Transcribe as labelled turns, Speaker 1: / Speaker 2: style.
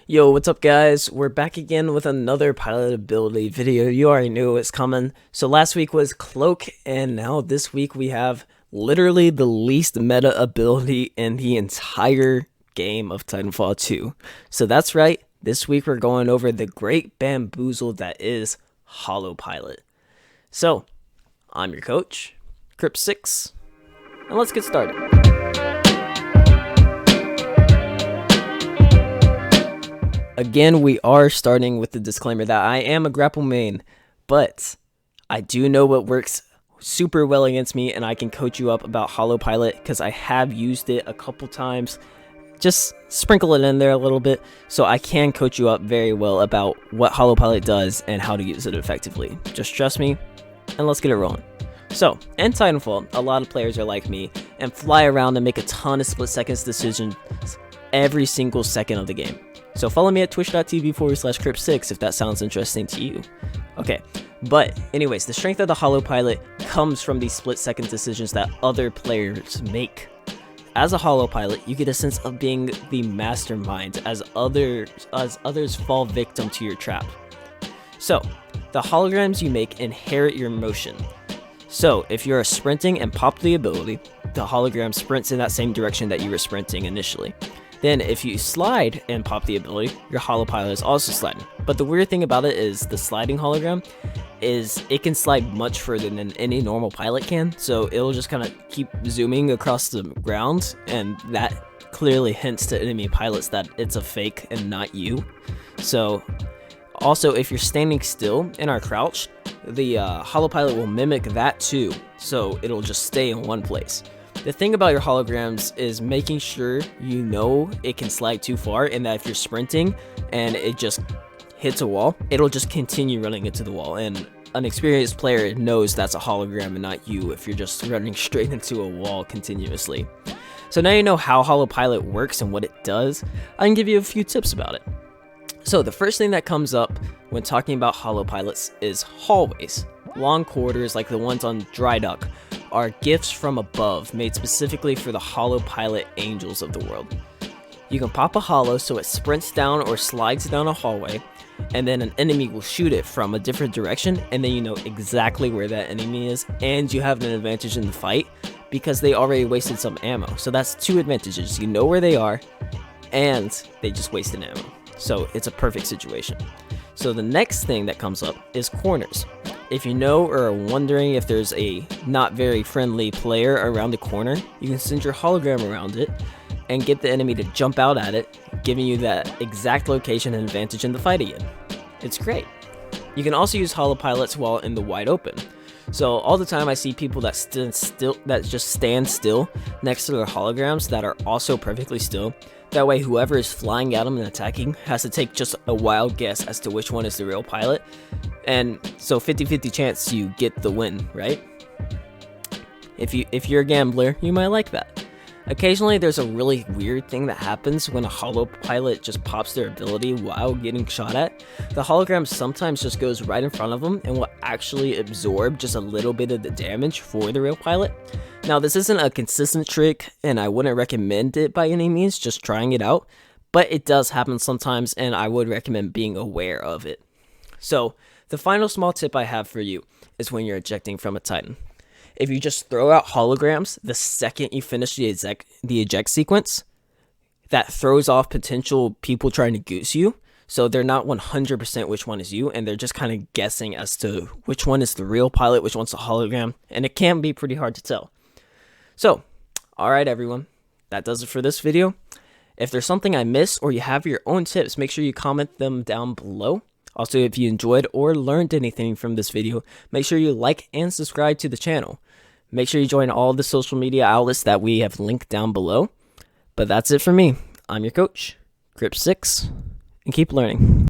Speaker 1: Yo, what's up guys? We're back again with another pilot ability video. You already knew it was coming. So last week was Cloak, and now this week we have literally the least meta ability in the entire game of Titanfall 2. So that's right, this week we're going over the great bamboozle that is HoloPilot. So, I'm your coach, Crypt6, and let's get started. Again, we are starting with the disclaimer that I am a grapple main, but I do know what works super well against me, and I can coach you up about HoloPilot because I have used it a couple times. Just sprinkle it in there a little bit, so I can coach you up very well about what HoloPilot does and how to use it effectively. Just trust me, and let's get it rolling. So, in Titanfall, a lot of players are like me and fly around and make a ton of split-second decisions every single second of the game. So follow me at twitch.tv/Crypt6 if that sounds interesting to you. Okay, but anyways, the strength of the HoloPilot comes from these split-second decisions that other players make. As a HoloPilot, you get a sense of being the mastermind as others fall victim to your trap. So, the holograms you make inherit your motion. So, if you're sprinting and pop the ability, the hologram sprints in that same direction that you were sprinting initially. Then if you slide and pop the ability, your HoloPilot is also sliding. But the weird thing about it is the sliding hologram is it can slide much further than any normal pilot can. So it'll just kind of keep zooming across the ground, and that clearly hints to enemy pilots that it's a fake and not you. So also, if you're standing still and are crouched, the HoloPilot will mimic that too. So it'll just stay in one place. The thing about your holograms is making sure you know it can slide too far, and that if you're sprinting and it just hits a wall, it'll just continue running into the wall. And an experienced player knows that's a hologram and not you if you're just running straight into a wall continuously. So now you know how HoloPilot works and what it does, I can give you a few tips about it. So the first thing that comes up when talking about holopilots is hallways. Long corridors like the ones on Dry Dock are gifts from above made specifically for the HoloPilot angels of the world. You can pop a holo so it sprints down or slides down a hallway, and then an enemy will shoot it from a different direction, and then you know exactly where that enemy is, and you have an advantage in the fight because they already wasted some ammo. So that's two advantages. You know where they are, and they just wasted ammo. So it's a perfect situation. So the next thing that comes up is corners. If you know or are wondering if there's a not very friendly player around the corner, you can send your hologram around it and get the enemy to jump out at it, giving you that exact location and advantage in the fight again. It's great. You can also use holopilots while in the wide open. So all the time I see people that just stand still next to their holograms that are also perfectly still. That way whoever is flying at them and attacking has to take just a wild guess as to which one is the real pilot. And so 50-50 chance you get the win, right? If you're a gambler, you might like that. Occasionally there's a really weird thing that happens when a HoloPilot just pops their ability while getting shot at. The hologram sometimes just goes right in front of them and will actually absorb just a little bit of the damage for the real pilot. Now this isn't a consistent trick and I wouldn't recommend it by any means, just trying it out, but it does happen sometimes and I would recommend being aware of it. So the final small tip I have for you is when you're ejecting from a Titan. If you just throw out holograms the second you finish the eject sequence, that throws off potential people trying to goose you. So they're not 100% which one is you, and they're just kind of guessing as to which one is the real pilot, which one's a hologram, and it can be pretty hard to tell. So, alright everyone, that does it for this video. If there's something I missed or you have your own tips, make sure you comment them down below. Also, if you enjoyed or learned anything from this video, make sure you like and subscribe to the channel. Make sure you join all the social media outlets that we have linked down below. But that's it for me. I'm your coach, Crypt6, and keep learning.